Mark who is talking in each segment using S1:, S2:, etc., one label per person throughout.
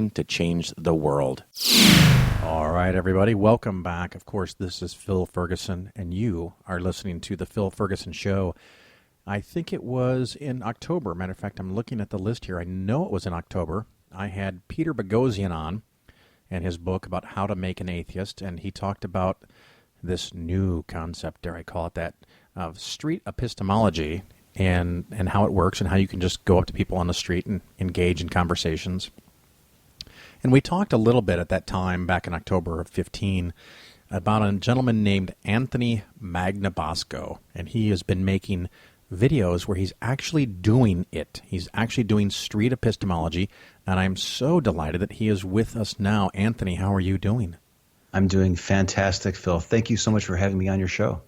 S1: helping to change the world. All right, everybody, welcome back. Of course, this is Phil Ferguson, and you are listening to The Phil Ferguson Show. I think it was in October. Matter of fact, I'm looking at the list here. I know it was in October. I had Peter Boghossian on and his book about how to make an atheist, and he talked about this new concept, dare I call it that, of street epistemology and how it works and how you can just go up to people on the street and engage in conversations. And we talked a little bit at that time, back in October of 15, about a gentleman named Anthony Magnabosco, and he has been making videos where he's actually doing it. He's actually doing street epistemology, and I'm so delighted that he is with us now. Anthony, how are you doing?
S2: I'm doing fantastic, Phil. Thank you so much for having me on your show.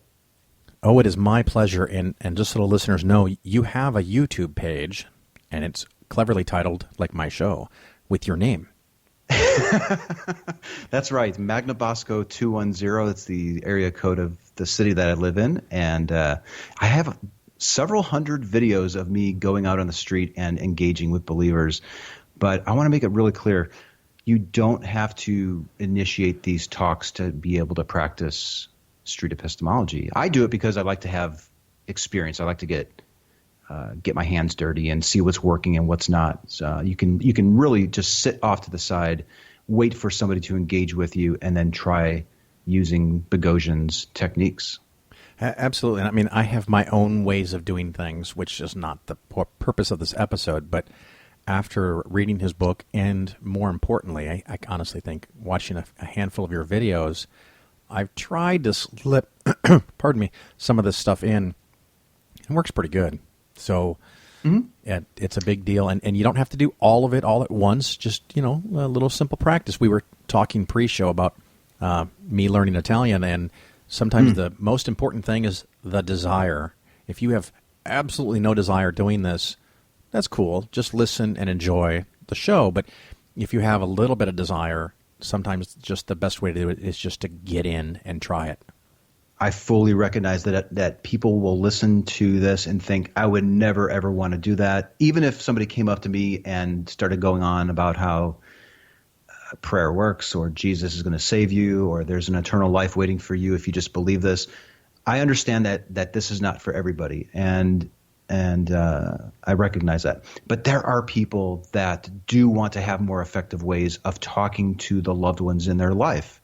S1: Oh, it is my pleasure, and just so the listeners know, you have a YouTube page, and it's cleverly titled, like my show, with your name.
S2: That's right, Magnabosco 210. That's the area code of the city that I live in, and I have several hundred videos of me going out on the street and engaging with believers. But I want to make it really clear, you don't have to initiate these talks to be able to practice street epistemology. I do it because I like to have experience. I like to get my hands dirty and see what's working and what's not. So you can really just sit off to the side, wait for somebody to engage with you, and then try using Boghossian's techniques.
S1: Absolutely. I mean, I have my own ways of doing things, which is not the purpose of this episode, but after reading his book and, more importantly, I honestly think watching a handful of your videos, I've tried to slip, pardon me, some of this stuff in. It works pretty good. So it's a big deal, and you don't have to do all of it all at once, just, a little simple practice. We were talking pre-show about me learning Italian, and sometimes the most important thing is the desire. If you have absolutely no desire doing this, that's cool. Just listen and enjoy the show. But if you have a little bit of desire, sometimes just the best way to do it is just to get in and try it.
S2: I fully recognize that people will listen to this and think, I would never, ever want to do that. Even if somebody came up to me and started going on about how prayer works, or Jesus is going to save you, or there's an eternal life waiting for you if you just believe this. I understand that this is not for everybody, and I recognize that. But there are people that do want to have more effective ways of talking to the loved ones in their life,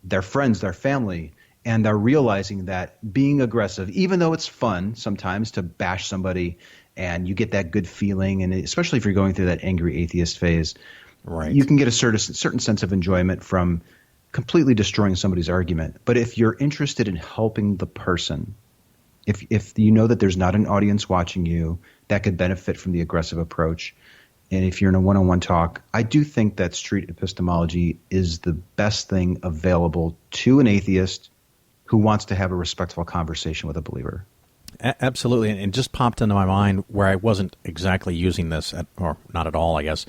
S2: their friends, their family, and they're realizing that being aggressive, even though it's fun sometimes to bash somebody and you get that good feeling, and especially if you're going through that angry atheist phase, right, you can get a certain sense of enjoyment from completely destroying somebody's argument. But if you're interested in helping the person, if you know that there's not an audience watching you that could benefit from the aggressive approach, and if you're in a one-on-one talk, I do think that street epistemology is the best thing available to an atheist who wants to have a respectful conversation with a believer.
S1: Absolutely. And it just popped into my mind where I wasn't exactly using this, or not at all, I guess.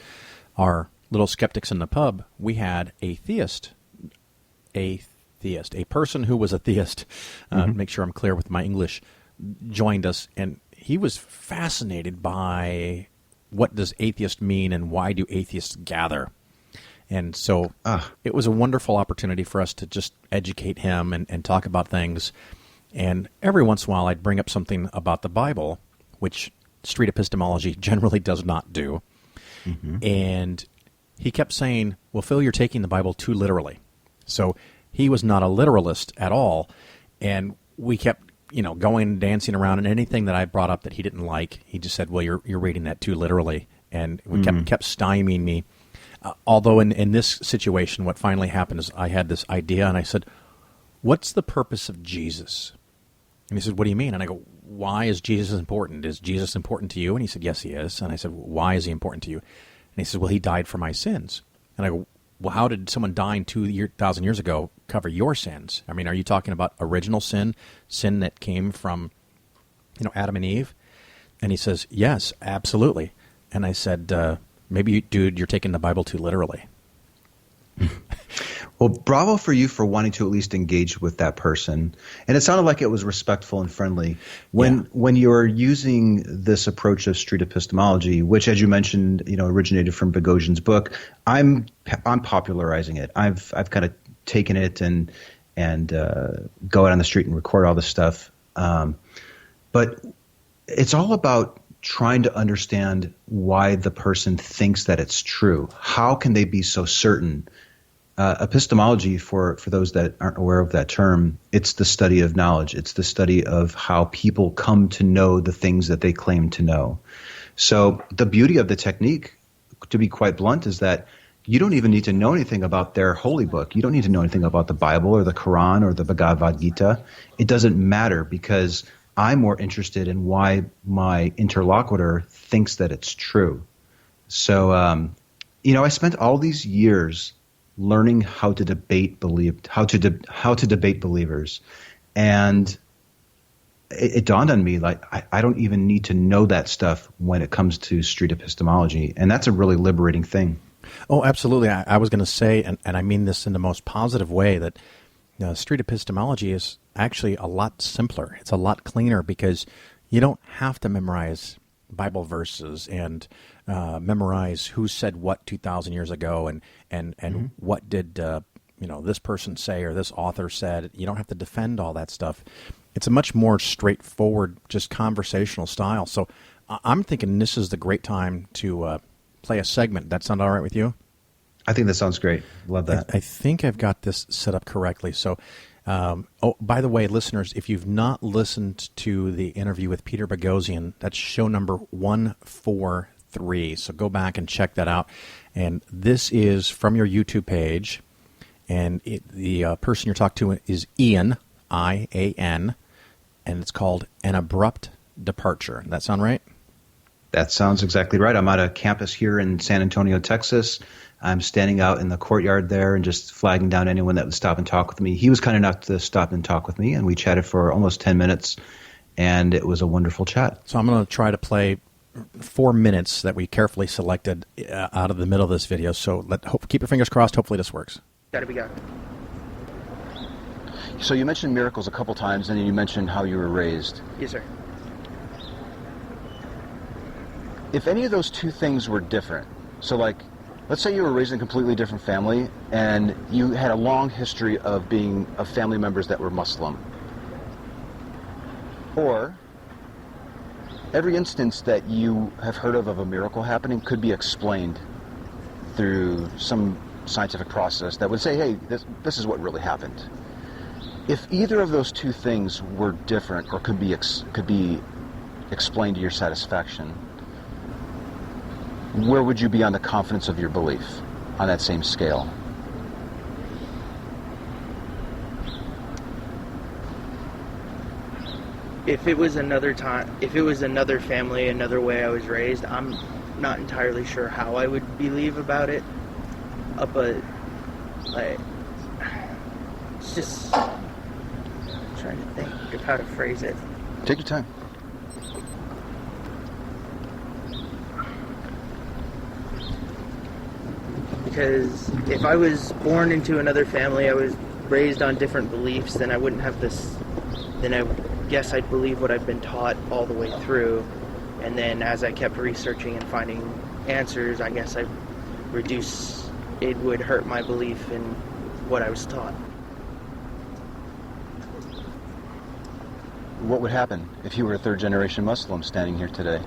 S1: Our little skeptics in the pub, we had a person who was a theist, make sure I'm clear with my English, joined us, and he was fascinated by what does atheist mean and why do atheists gather. And so it was a wonderful opportunity for us to just educate him and talk about things. And every once in a while I'd bring up something about the Bible, which street epistemology generally does not do. And he kept saying, well, Phil, you're taking the Bible too literally. So he was not a literalist at all. And we kept, going, dancing around, and anything that I brought up that he didn't like, he just said, well, you're reading that too literally. And we kept stymieing me. Although in this situation, what finally happened is I had this idea, and I said, what's the purpose of Jesus? And he said, what do you mean? And I go, why is Jesus important? Is Jesus important to you? And he said, yes, he is. And I said, why is he important to you? And he said, well, he died for my sins. And I go, well, how did someone dying 2,000 years ago cover your sins? I mean, are you talking about original sin that came from, Adam and Eve? And he says, yes, absolutely. And I said, maybe, dude, you're taking the Bible too literally.
S2: Well, bravo for you for wanting to at least engage with that person. And it sounded like it was respectful and friendly. When you're using this approach of street epistemology, which, as you mentioned, originated from Boghossian's book, I'm popularizing it. I've kind of taken it and go out on the street and record all this stuff. But it's all about trying to understand why the person thinks that it's true. How can they be so certain? Epistemology, for those that aren't aware of that term, it's the study of knowledge. It's the study of how people come to know the things that they claim to know. So the beauty of the technique, to be quite blunt, is that you don't even need to know anything about their holy book. You don't need to know anything about the Bible or the Quran or the Bhagavad Gita. It doesn't matter, because I'm more interested in why my interlocutor thinks that it's true. So, I spent all these years learning how to debate debate believers, and it dawned on me, like, I don't even need to know that stuff when it comes to street epistemology, and that's a really liberating thing.
S1: Oh, absolutely. I was going to say, and I mean this in the most positive way, that street epistemology is actually a lot simpler. It's a lot cleaner, because you don't have to memorize Bible verses and memorize who said what 2,000 years ago and what did this person say or this author said. You don't have to defend all that stuff. It's a much more straightforward, just conversational style. So I'm thinking this is the great time to play a segment. That sound all right with you?
S2: I think that sounds great. Love that.
S1: I think I've got this set up correctly. So, by the way, listeners, if you've not listened to the interview with Peter Boghossian, that's show number 143. So go back and check that out. And this is from your YouTube page. And the person you're talking to is Ian, I-A-N, and it's called An Abrupt Departure. Does that sound right?
S2: That sounds exactly right. I'm at a campus here in San Antonio, Texas. I'm standing out in the courtyard there and just flagging down anyone that would stop and talk with me. He was kind enough to stop and talk with me, and we chatted for almost 10 minutes, and it was a wonderful chat.
S1: So I'm going to try to play 4 minutes that we carefully selected out of the middle of this video. So keep your fingers crossed. Hopefully this works.
S3: Gotta be got.
S2: So you mentioned miracles a couple times, and then you mentioned how you were raised.
S3: Yes, sir.
S2: If any of those two things were different, so like, let's say you were raised in a completely different family and you had a long history of family members that were Muslim, or every instance that you have heard of a miracle happening could be explained through some scientific process that would say, hey, this is what really happened. If either of those two things were different or could be explained to your satisfaction, where would you be on the confidence of your belief on that same scale?
S3: If it was another family, another way I was raised, I'm not entirely sure how I would believe about it. But like, it's just trying to think of how to phrase it.
S2: Take your time.
S3: Because if I was born into another family, I was raised on different beliefs, then I wouldn't have this. Then I guess I'd believe what I've been taught all the way through, and then as I kept researching and finding answers, I guess it would hurt my belief in what I was taught.
S2: What would happen if you were a third-generation Muslim standing here today?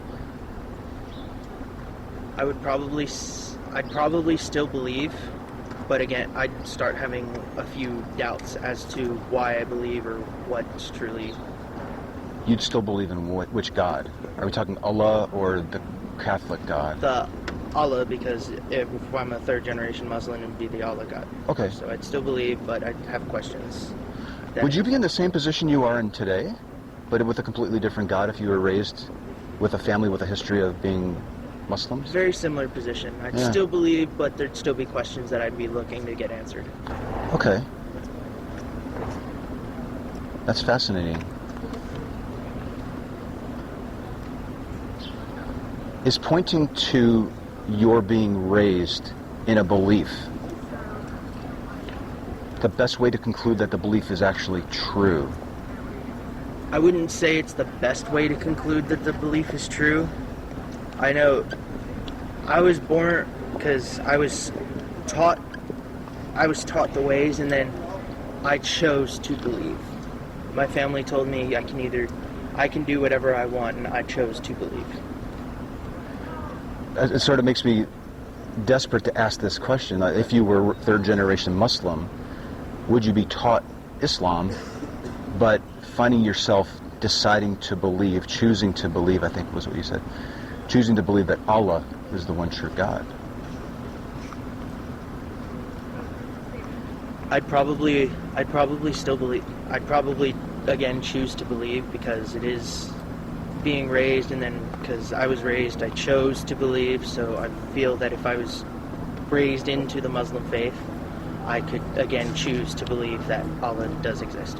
S3: I'd probably still believe, but again, I'd start having a few doubts as to why I believe or what's truly.
S2: You'd still believe in which God? Are we talking Allah or the Catholic God?
S3: The Allah, because if I'm a third-generation Muslim, it would be the Allah God.
S2: Okay.
S3: So I'd still believe, but I'd have questions.
S2: Would you be in the same position you are in today, but with a completely different God if you were raised with a family with a history of being Muslims?
S3: Very similar position. I'd still believe, but there'd still be questions that I'd be looking to get answered.
S2: Okay. That's fascinating. Is pointing to your being raised in a belief the best way to conclude that the belief is actually true?
S3: I wouldn't say it's the best way to conclude that the belief is true. I know I was born because I was taught the ways, and then I chose to believe. My family told me I can do whatever I want, and I chose to believe.
S2: It sort of makes me desperate to ask this question. If you were third generation Muslim, would you be taught Islam, but finding yourself deciding to believe, choosing to believe, I think was what you said, choosing to believe that Allah is the one true God?
S3: I'd probably still believe. I'd probably again choose to believe, because it is being raised, and then because I was raised, I chose to believe. So I feel that if I was raised into the Muslim faith, I could again choose to believe that Allah does exist.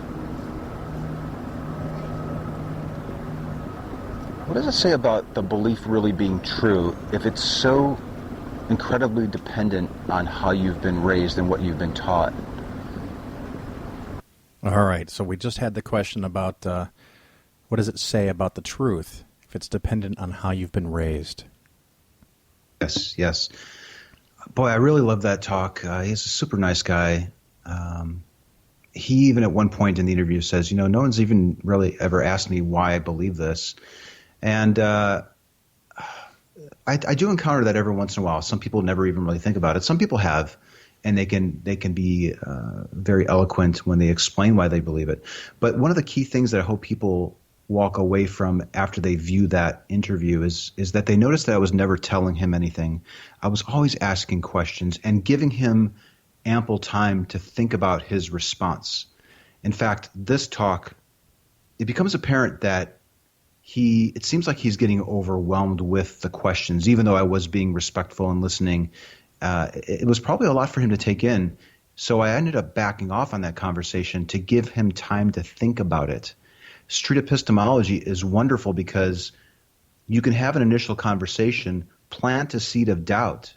S2: What does it say about the belief really being true if it's so incredibly dependent on how you've been raised and what you've been taught?
S1: All right, so we just had the question about what does it say about the truth if it's dependent on how you've been raised?
S2: Yes. Boy, I really love that talk. He's a super nice guy. He even at one point in the interview says, no one's even really ever asked me why I believe this. And I do encounter that every once in a while. Some people never even really think about it. Some people have. And they can be very eloquent when they explain why they believe it. But one of the key things that I hope people walk away from after they view that interview is that they notice that I was never telling him anything. I was always asking questions and giving him ample time to think about his response. In fact, this talk, it becomes apparent that it seems like he's getting overwhelmed with the questions, even though I was being respectful and listening. It was probably a lot for him to take in, so I ended up backing off on that conversation to give him time to think about it. Street epistemology is wonderful because you can have an initial conversation, plant a seed of doubt,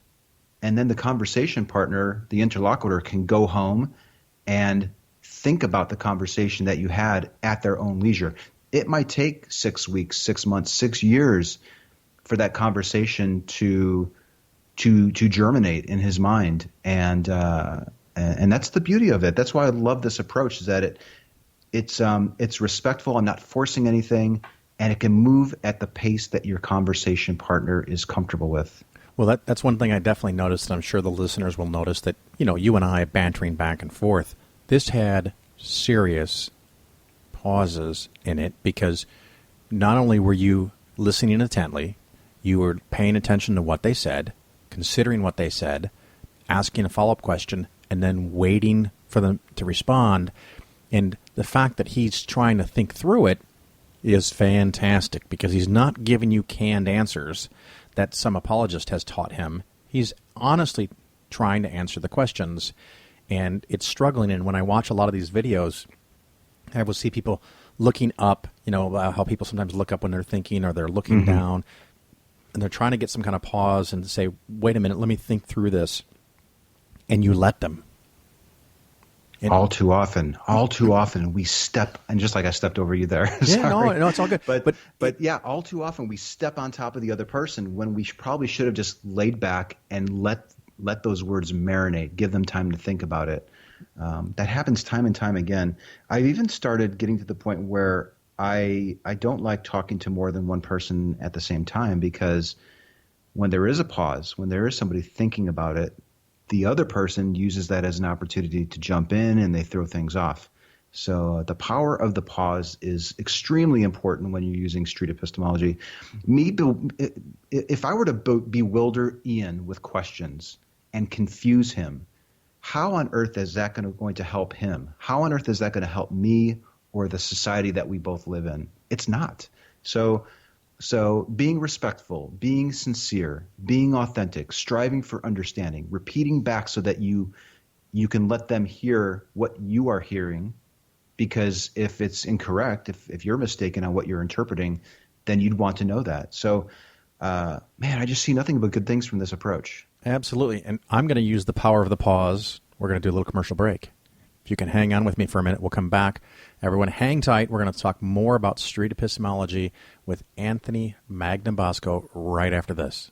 S2: and then the conversation partner, the interlocutor, can go home and think about the conversation that you had at their own leisure. It might take 6 weeks, 6 months, 6 years for that conversation to germinate in his mind, and that's the beauty of it. That's why I love this approach, is that it's respectful. I'm not forcing anything, and it can move at the pace that your conversation partner is comfortable with.
S1: Well, that's one thing I definitely noticed, and I'm sure the listeners will notice that, you and I bantering back and forth, this had serious pauses in it, because not only were you listening intently, you were paying attention to what they said, considering what they said, asking a follow-up question, and then waiting for them to respond. And the fact that he's trying to think through it is fantastic, because he's not giving you canned answers that some apologist has taught him. He's honestly trying to answer the questions, and it's struggling. And when I watch a lot of these videos, I will see people looking up, how people sometimes look up when they're thinking, or they're looking down, and they're trying to get some kind of pause and say, wait a minute, let me think through this. And you let them.
S2: All too often we step, and just like I stepped over you there.
S1: Yeah, no, it's all good.
S2: But yeah, all too often we step on top of the other person when we probably should have just laid back and let those words marinate, give them time to think about it. That happens time and time again. I've even started getting to the point where I don't like talking to more than one person at the same time, because when there is a pause, when there is somebody thinking about it, the other person uses that as an opportunity to jump in, and they throw things off. So the power of the pause is extremely important when you're using street epistemology. If I were to bewilder Ian with questions and confuse him, how on earth is that going to help him? How on earth is that going to help me or the society that we both live in? It's not. So being respectful, being sincere, being authentic, striving for understanding, repeating back so that you can let them hear what you are hearing, because if it's incorrect, if you're mistaken on what you're interpreting, then you'd want to know that. So, man, I just see nothing but good things from this approach.
S1: Absolutely. And I'm going to use the power of the pause. We're going to do a little commercial break. If you can hang on with me for a minute, we'll come back. Everyone, hang tight. We're going to talk more about street epistemology with Anthony Magnabosco right after this.